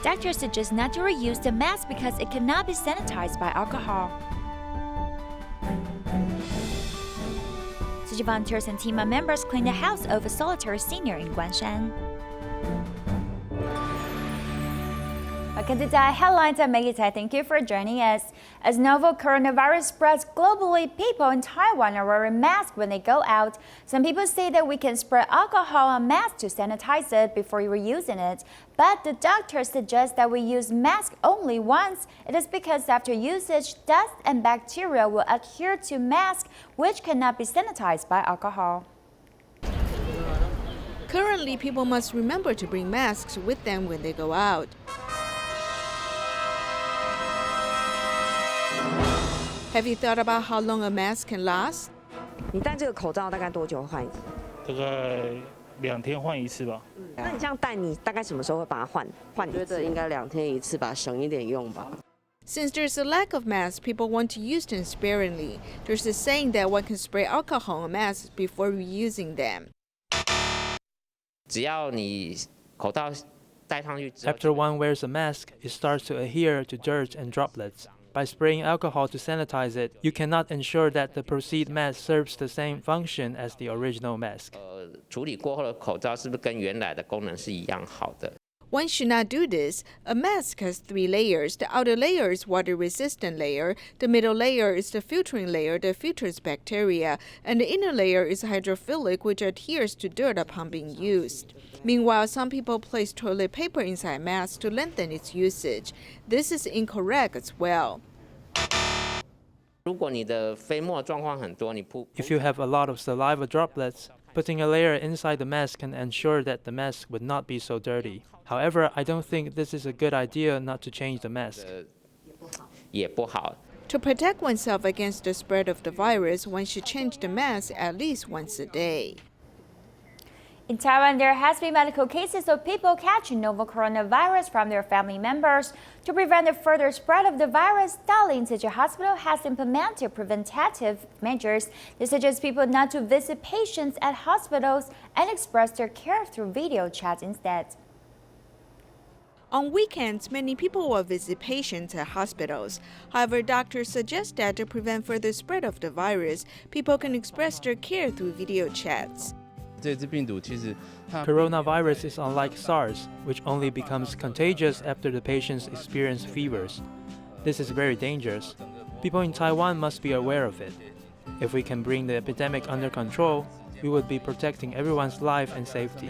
Doctors suggest not to reuse the mask because it cannot be sanitized by alcohol. Tzu Chi volunteers and team members clean the house of a solitary senior in Guangshan. Welcome to Taiwan Headlines. I'm Maggie Tai. Thank you for joining us. As novel coronavirus spreads globally, people in Taiwan are wearing masks when they go out. Some people say that we can spray alcohol on masks to sanitize it before reusing it. But the doctor suggests that we use masks only once. It is because after usage, dust and bacteria will adhere to masks, which cannot be sanitized by alcohol. Currently, people must remember to bring masks with them when they go out. Have you thought about how long a mask can last? 你戴这个口罩大概多久换一次？大概2天换一次吧。那你这样戴，你大概什么时候会把它换一次？觉得应该2天一次吧，省一点用吧。 Since there's a lack of masks, people want to use them sparingly. There's a saying that one can spray alcohol on masks before reusing them. 只要你口罩戴上去之后 After one wears a mask, it starts to adhere to dirt and droplets. By spraying alcohol to sanitize it, you cannot ensure that the proceed mask serves the same function as the original mask. 处理过后的口罩是不是跟原来的功能是一样好的？ One should not do this. A mask has 3 layers. The outer layer is water-resistant layer, the middle layer is the filtering layer that filters bacteria, and the inner layer is hydrophilic, which adheres to dirt upon being used. Meanwhile, some people place toilet paper inside masks to lengthen its usage. This is incorrect as well. 如果你的飞沫状况很多，你铺 If you have a lot of saliva droplets, putting a layer inside the mask can ensure that the mask would not be so dirty. However, I don't think this is a good idea not to change the mask. 也不好。 To protect oneself against the spread of the virus, one should change the mask at least once a day. In Taiwan, there has been medical cases of people catching novel coronavirus from their family members. To prevent the further spread of the virus, Tzu Chi Hospital has implemented preventative measures. They suggest people not to visit patients at hospitals and express their care through video chat instead. On weekends, many people will visit patients at hospitals. However, doctors suggest that to prevent further spread of the virus, people can express their care through video chats. Coronavirus is unlike SARS, which only becomes contagious after the patients experience fevers. This is very dangerous. People in Taiwan must be aware of it. If we can bring the epidemic under control, we would be protecting everyone's life and safety.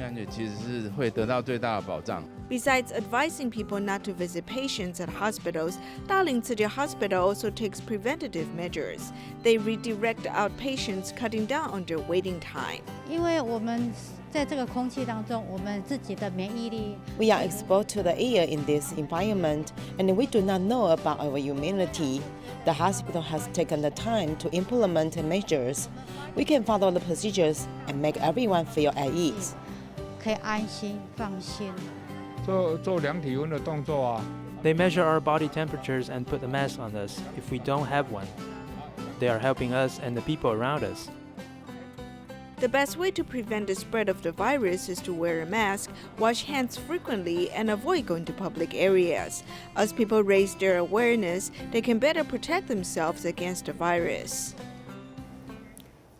Besides advising people not to visit patients at hospitals, Tzu Chi Hospital also takes preventative measures. They redirect outpatients, cutting down on their waiting time. 因为我们在这个空气当中，我们自己的免疫力 We are exposed to the air in this environment, and we do not know about our immunity. The hospital has taken the time to implement measures. We can follow the procedures and make everyone feel at ease. 可以安心放心。做量体温的动作啊。 They measure our body temperatures and put a mask on us if we don't have one. They are helping us and the people around us. The best way to prevent the spread of the virus is to wear a mask, wash hands frequently, and avoid going to public areas. As people raise their awareness, they can better protect themselves against the virus.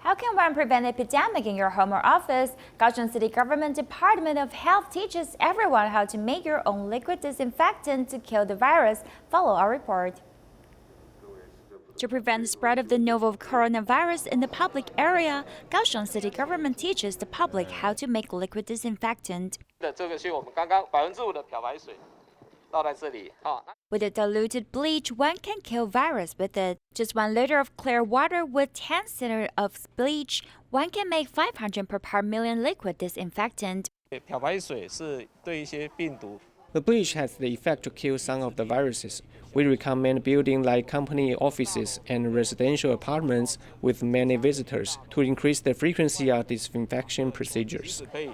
How can one prevent epidemic in your home or office? Guangshan City Government Department of Health teaches everyone how to make your own liquid disinfectant to kill the virus. Follow our report. To prevent the spread of the novel coronavirus in the public area, Guangshan City Government teaches the public how to make liquid disinfectant. With a diluted bleach, one can kill virus with it. Just 1 liter of clear water with 10 cl of bleach, one can make 500 per part million liquid disinfectant. The bleach has the effect to kill some of the viruses. We recommend building like company offices and residential apartments with many visitors to increase the frequency of disinfection procedures. The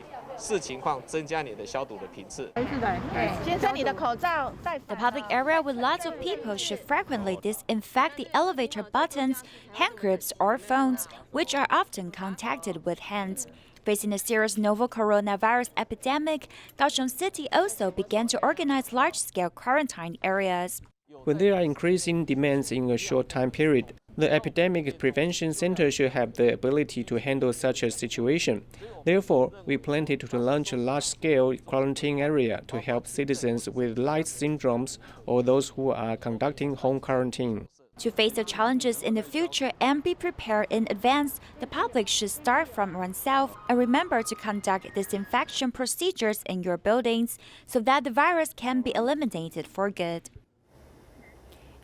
public area with lots of people should frequently disinfect the elevator buttons, hand grips, or phones, which are often contacted with hands. Facing a serious novel coronavirus epidemic, Kaohsiung City also began to organize large-scale quarantine areas. When there are increasing demands in a short time period, the Epidemic Prevention Center should have the ability to handle such a situation. Therefore, we planned to launch a large-scale quarantine area to help citizens with light syndromes or those who are conducting home quarantine. To face the challenges in the future and be prepared in advance, the public should start from oneself and remember to conduct disinfection procedures in your buildings so that the virus can be eliminated for good.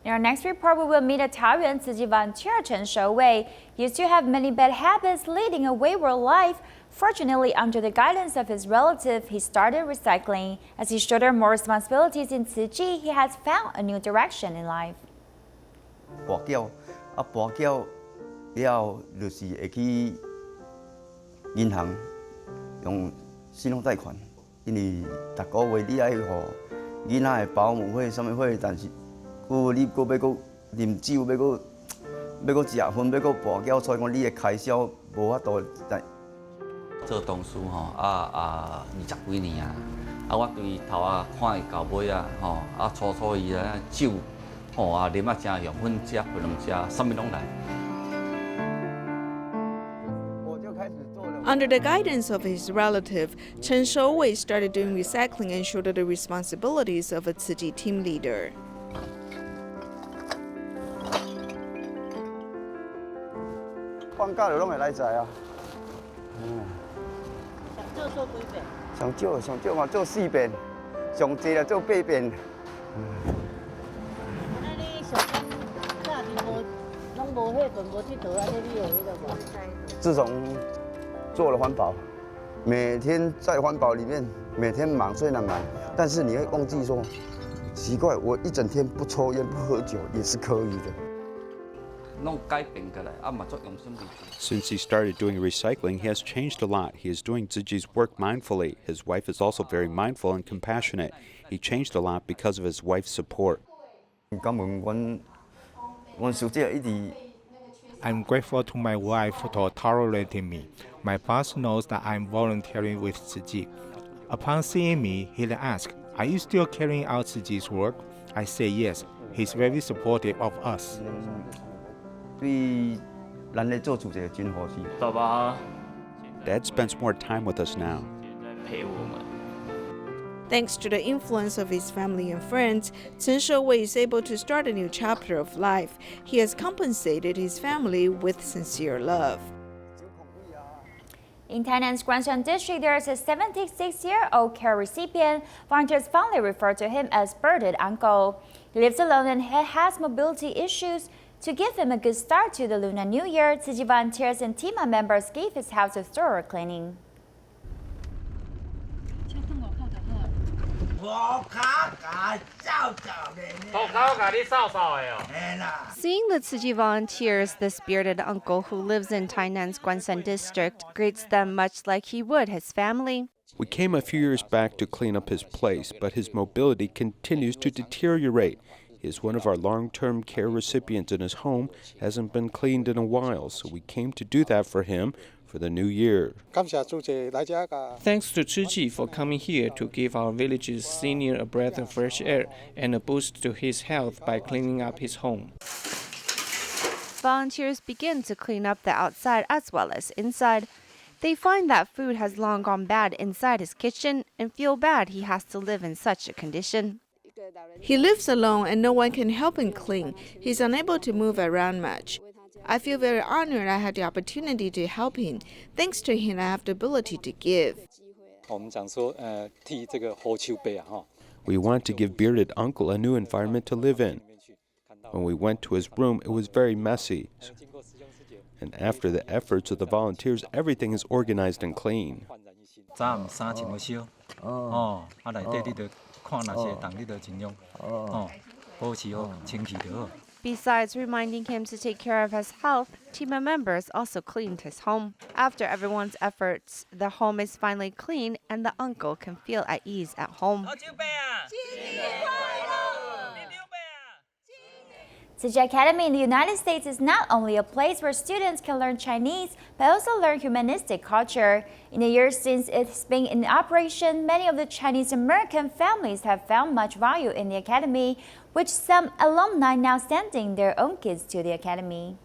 In our next report, we will meet a Taiyuan Tzu Chi volunteer Chen Shouwei. He used to have many bad habits, leading a wayward life. Fortunately, under the guidance of his relative, he started recycling. As he shouldered more responsibilities in Tzu Chi, he has found a new direction in life. 跋筊了，就是会去银行用信用贷款，因为逐个月你爱互囡仔的保姆费、什么费，但是你搁要搁啉酒，要搁食薰，要搁跋筊，所以讲你的开销无法度。做同事20几年我对头看伊到尾初伊酒。 啉真香，薰食、不能食，什么拢来。 Under the guidance of his relative, Chen Shouwei started doing recycling and shouldered the responsibilities of a Tzu Chi team leader. 放假就拢会来载啊。想做几遍？上少嘛做4遍，上济了做8遍。自从做了环保，每天在环保里面，每天忙虽然忙，但是你会忘记说，奇怪，我一整天不抽烟不喝酒也是可以的。 Since he started doing recycling, he has changed a lot. He is doing Tzu Chi's work mindfully. His wife is also very mindful and compassionate. He changed a lot because of his wife's support. I'm grateful to my wife for tolerating me. My boss knows that I'm volunteering with Tzu Chi. Upon seeing me, he'll ask, "Are you still carrying out Tzu Chi's work?" I say yes. He's very supportive of us. Dad spends more time with us now. Thanks to the influence of his family and friends, Chen Shouwei is able to start a new chapter of life. He has compensated his family with sincere love. In Tainan's Guangshan district, there is a 76-year-old care recipient. Volunteers fondly refer to him as Birded Uncle. He lives alone and has mobility issues. To give him a good start to the Lunar New Year, Tzu Chi volunteers and team members gave his house a thorough cleaning. Seeing the Tzu Chi volunteers, this bearded uncle who lives in Tainan's Guangshan district greets them much like he would his family. We came a few years back to clean up his place, but his mobility continues to deteriorate. He is one of our long-term care recipients and his home hasn't been cleaned in a while, so we came to do that for him for the new year. Thanks to Tzu Chi for coming here to give our village's senior a breath of fresh air and a boost to his health by cleaning up his home. Volunteers begin to clean up the outside as well as inside. They find that food has long gone bad inside his kitchen and feel bad he has to live in such a condition. He lives alone and no one can help him clean. He's unable to move around much. I feel very honored I had the opportunity to help him. Thanks to him, I have the ability to give. We want to give Bearded Uncle a new environment to live in. When we went to his room, it was very messy. And after the efforts of the volunteers, everything is organized and clean. Besides reminding him to take care of his health, team members also cleaned his home. After everyone's efforts, the home is finally clean and the uncle can feel at ease at home. Tzu Chi Academy in the United States is not only a place where students can learn Chinese, but also learn humanistic culture. In the years since it's been in operation, many of the Chinese American families have found much value in the academy, which some alumni now sending their own kids to the academy.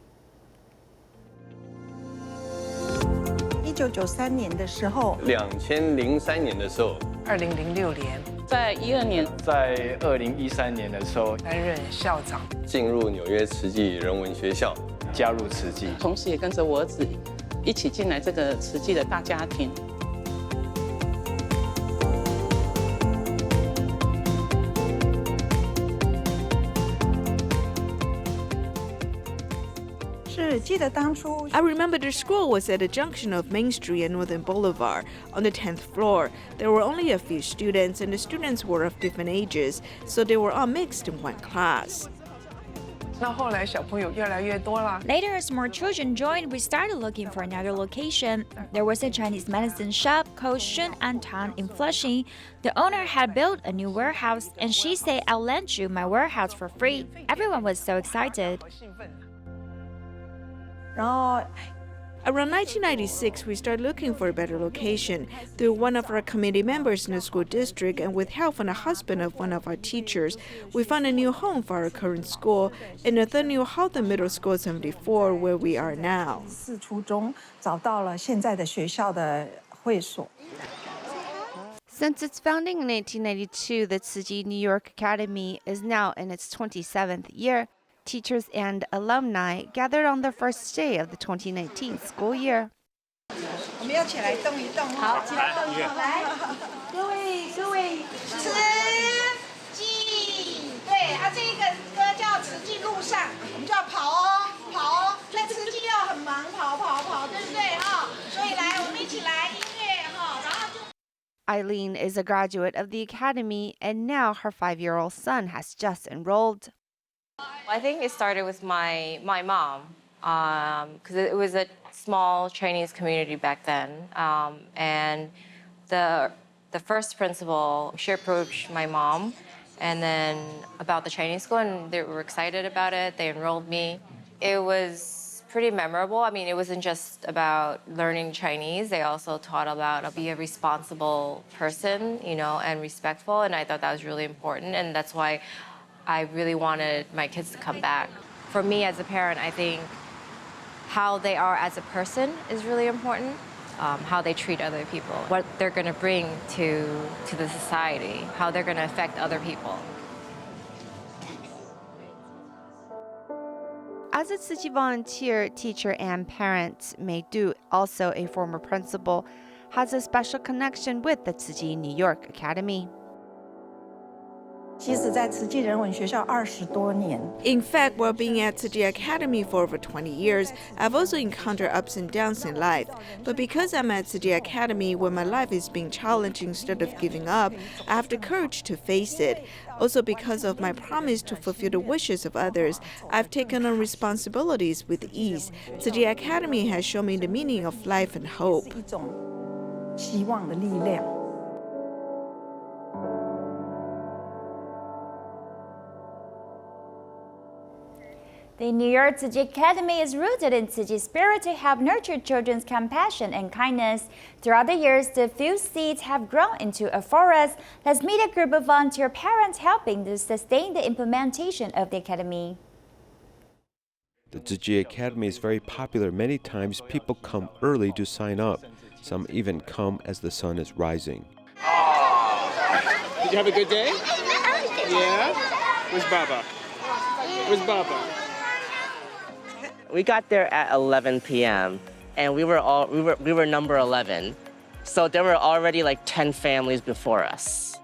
1993年的时候2003年的时候，2006年，在12年，在2013年的时候担任校长，进入纽约慈济人文学校，加入慈济，同时也跟着我儿子一起进来这个慈济的大家庭。I remember the school was at the junction of Main Street and Northern Boulevard on the 10th floor. There were only a few students, and the students were of different ages, so they were all mixed in one class. Later, as more children joined, we started looking for another location. There was a Chinese medicine shop called Shun Antan in Flushing. The owner had built a new warehouse, and she said, "I'll lend you my warehouse for free." Everyone was so excited. Around 1996, we started looking for a better location. Through one of our committee members in the school district and with help from the husband of one of our teachers, we found a new home for our current school in the Third New Halton Middle School 74, where we are now. 4初中找到了现在的学校的会所。 Since its founding in 1892, the Tzu Chi New York Academy is now in its 27th year. Teachers and alumni gathered on the first day of the 2019 school year. 我们要起来动一动哦。好，起来动一动，来，各位，慈济，对，这个歌叫《慈济路上》，我们就要跑哦。那慈济要很忙，跑，对不对哈？所以来，我们一起来音乐哈，然后就。 Eileen is a graduate of the academy, and now her 5-year-old son has just enrolled. I think it started with my mom, because it was a small Chinese community back then, and the first principal, she approached my mom, and then about the Chinese school, and they were excited about it. They enrolled me. It was pretty memorable. I mean, it wasn't just about learning Chinese. They also taught about be a responsible person, and respectful, and I thought that was really important, and that's why I really wanted my kids to come back. For me as a parent, I think how they are as a person is really important, how they treat other people, what they're going to bring to the society, how they're going to affect other people. As a Tzu Chi volunteer, teacher, and parent, Mei Du, also a former principal, has a special connection with the Tzu Chi New York Academy. 其实在慈济人文学校20多年。 In fact, while being at Tzu Chi Academy for over 20 years, I've also encountered ups and downs in life. But because I'm at Tzu Chi Academy, where my life is being challenged instead of giving up, I have the courage to face it. Also because of my promise to fulfill the wishes of others, I've taken on responsibilities with ease. Tzu Chi Academy has shown me the meaning of life and hope. 是一种希望的力量。 The New York Tzu Chi Academy is rooted in Tzu Chi spirit to help nurture children's compassion and kindness. Throughout the years, the few seeds have grown into a forest. Let's meet a group of volunteer parents helping to sustain the implementation of the academy. The Tzu Chi Academy is very popular. Many times people come early to sign up. Some even come as the sun is rising. Did you have a good day? Yeah? Where's Baba? Where's Baba? We got there at 11 p.m. and we were number 11. So there were already like 10 families before us.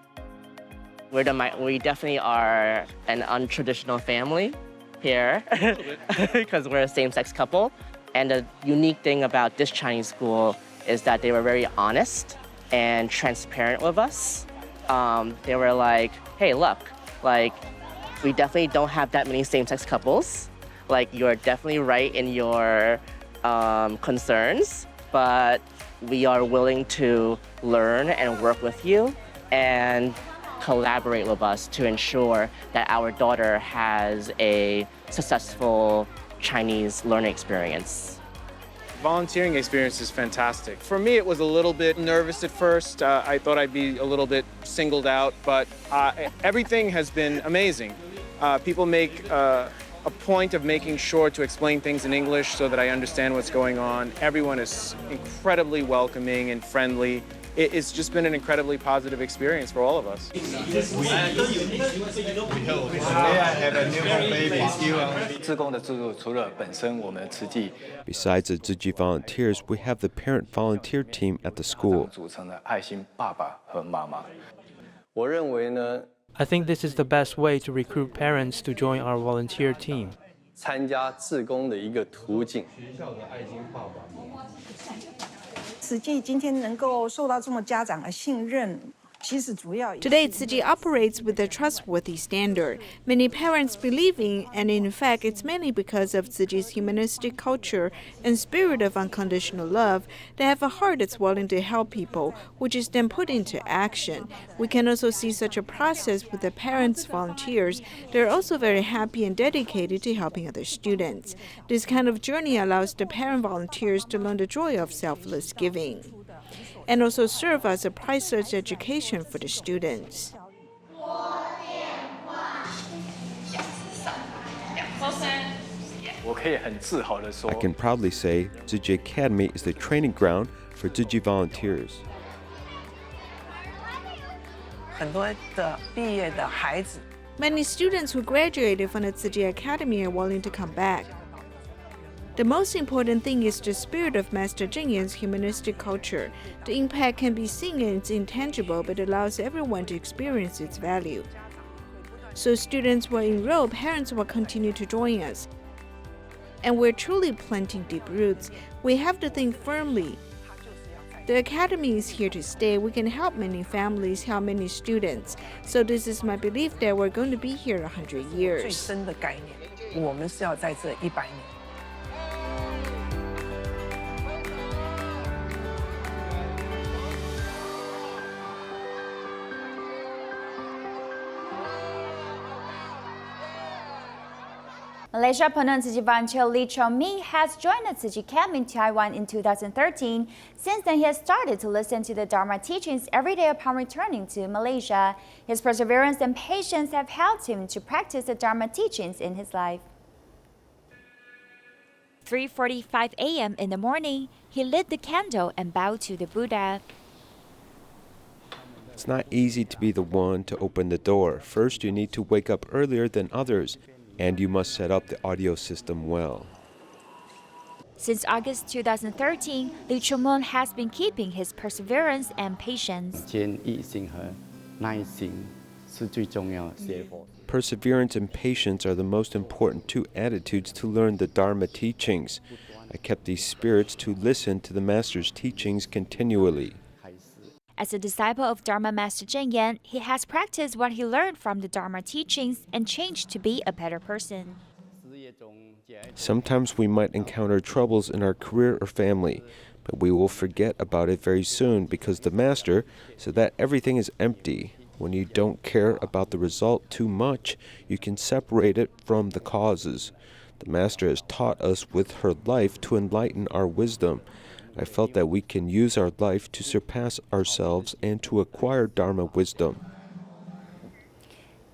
We definitely are an untraditional family here because we're a same-sex couple. And the unique thing about this Chinese school is that they were very honest and transparent with us. They were like, hey, look, like, we definitely don't have that many same-sex couples. Like, you're definitely right in your concerns, but we are willing to learn and work with you. And collaborate with us to ensure that our daughter has a successful Chinese learning experience. Volunteering experience is fantastic. For me, it was a little bit nervous at first. I thought I'd be a little bit singled out, but everything has been amazing. People make a point of making sure to explain things in English so that I understand what's going on. Everyone is incredibly welcoming and friendly. It's just been an incredibly positive experience for all of us. Besides the Tzu Chi volunteers, we have the parent volunteer team at the school. I think this is the best way to recruit parents to join our volunteer team. Today, Tzu Chi operates with a trustworthy standard. Many parents believe in, and in fact, it's mainly because of Tzu Chi's humanistic culture and spirit of unconditional love. They have a heart that's willing to help people, which is then put into action. We can also see such a process with the parents' volunteers. They're also very happy and dedicated to helping other students. This kind of journey allows the parent volunteers to learn the joy of selfless giving, and also serve as a priceless education for the students. I can proudly say Tzu Chi Academy is the training ground for Tzu Chi volunteers. Many students who graduated from the Tzu Chi Academy are willing to come back. The most important thing is the spirit of Master Cheng Yan's humanistic culture. The impact can be seen and it's intangible, but allows everyone to experience its value. So students will enroll, parents will continue to join us. And we're truly planting deep roots. We have to think firmly. The Academy is here to stay. We can help many families, help many students. So this is my belief that we're going to be here 100 years. Malaysia opponent Tzu Chi volunteer Lee Chong-mi has joined the Tzu Chi camp in Taiwan in 2013. Since then, he has started to listen to the Dharma teachings every day upon returning to Malaysia. His perseverance and patience have helped him to practice the Dharma teachings in his life. 3:45 a.m. in the morning, he lit the candle and bowed to the Buddha. It's not easy to be the one to open the door. First, you need to wake up earlier than others, and you must set up the audio system well. Since August 2013, Lee Chong-mi has been keeping his perseverance and patience. Perseverance and patience are the most important two attitudes to learn the Dharma teachings. I kept these spirits to listen to the Master's teachings continually. As a disciple of Dharma Master Cheng Yan, he has practiced what he learned from the Dharma teachings and changed to be a better person. Sometimes we might encounter troubles in our career or family, but we will forget about it very soon because the Master said that everything is empty. When you don't care about the result too much, you can separate it from the causes. The Master has taught us with her life to enlighten our wisdom. I felt that we can use our life to surpass ourselves and to acquire Dharma wisdom.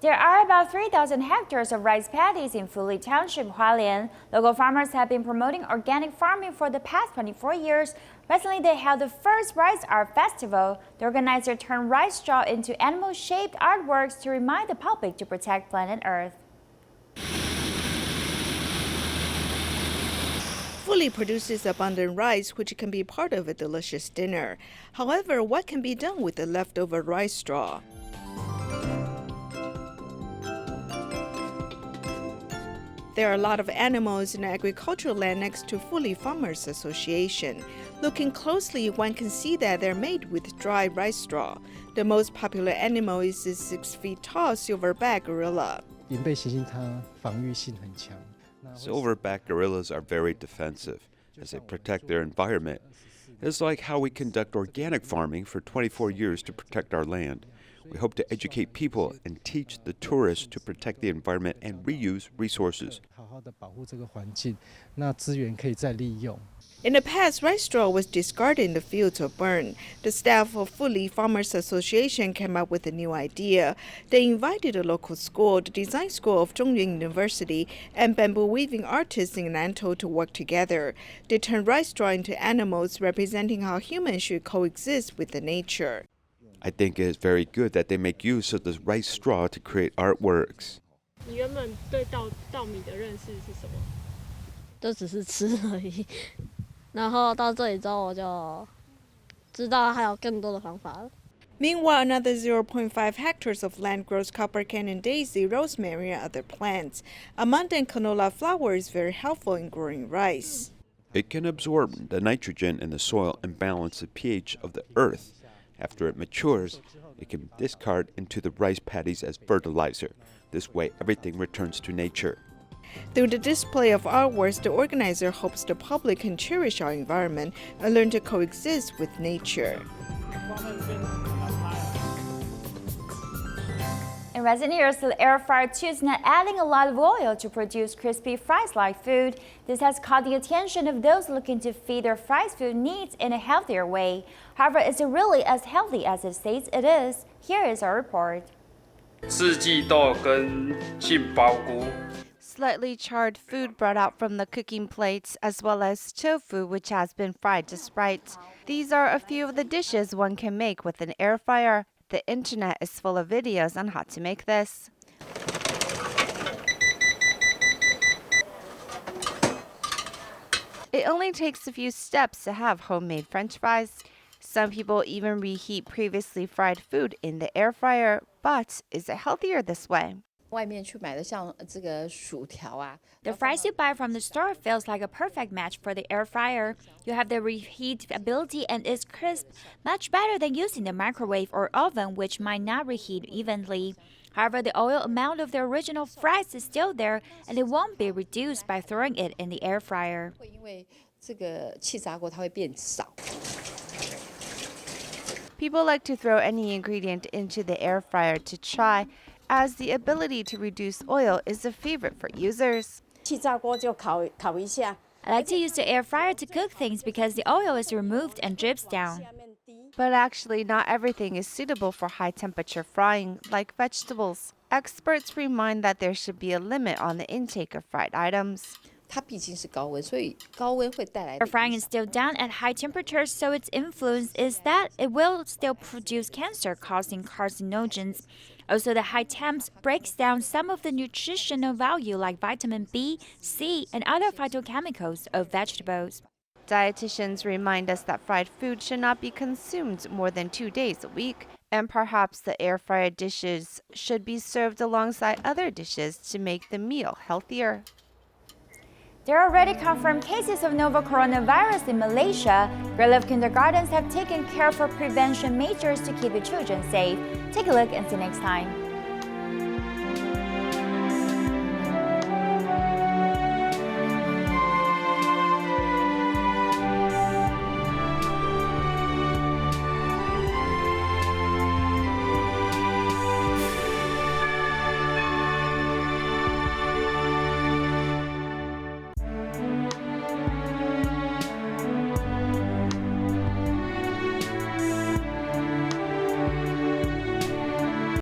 There are about 3,000 hectares of rice paddies in Fuli Township, Hualien. Local farmers have been promoting organic farming for the past 24 years. Recently, they held the first Rice Art Festival. The organizer turned rice straw into animal-shaped artworks to remind the public to protect planet Earth. Fuli produces abundant rice, which can be part of a delicious dinner. However, what can be done with the leftover rice straw? There are a lot of animals in agricultural land next to Fuli Farmers Association. Looking closely, one can see that they're made with dry rice straw. The most popular animal is the 6 feet tall silverback gorilla. Silverback gorillas are very defensive, as they protect their environment. It's like how we conduct organic farming for 24 years to protect our land. We hope to educate people and teach the tourists to protect the environment and reuse resources. In the past, rice straw was discarded in the fields or burned. The staff of Fuli Farmers Association came up with a new idea. They invited a local school, the design school of Zhongyun University, and bamboo weaving artists in Nantou to work together. They turned rice straw into animals, representing how humans should coexist with the nature. I think it is very good that they make use of the rice straw to create artworks. 你原本对稻米的认识是什么？都只是吃而已。然后到这里之后，我就知道还有更多的方法了。Meanwhile, another 0.5 hectares of land grows copper cannon daisy, rosemary, and other plants. Among them, canola flower is very helpful in growing rice. It can absorb the nitrogen in the soil and balance the pH of the earth. After it matures, it can be discarded into the rice paddies as fertilizer. This way, everything returns to nature. Through the display of artworks, the organizer hopes the public can cherish our environment and learn to coexist with nature. In recent years, the air fryer too is not adding a lot of oil to produce crispy fries-like food. This has caught the attention of those looking to feed their fries food needs in a healthier way. However, is it really as healthy as it says it is? Here is our report. Slightly charred food brought out from the cooking plates, as well as tofu, which has been fried just right. These are a few of the dishes one can make with an air fryer. The internet is full of videos on how to make this. It only takes a few steps to have homemade French fries. Some people even reheat previously fried food in the air fryer, but is it healthier this way? The fries you buy from the store feels like a perfect match for the air fryer. You have the reheat ability and it's crisp, much better than using the microwave or oven, which might not reheat evenly. However, the oil amount of the original fries is still there, and it won't be reduced by throwing it in the air fryer. People like to throw any ingredient into the air fryer to try, as the ability to reduce oil is a favorite for users. I like to use the air fryer to cook things because the oil is removed and drips down. But actually, not everything is suitable for high-temperature frying, like vegetables. Experts remind that there should be a limit on the intake of fried items. Air frying is still done at high temperatures, so its influence is that it will still produce cancer-causing carcinogens. Also, the high temps breaks down some of the nutritional value like vitamin B, C, and other phytochemicals of vegetables. Dietitians remind us that fried food should not be consumed more than 2 days a week, and perhaps the air fryer dishes should be served alongside other dishes to make the meal healthier. There are already confirmed cases of novel coronavirus in Malaysia. Relief kindergartens have taken careful prevention measures to keep the children safe. Take a look and see you next time.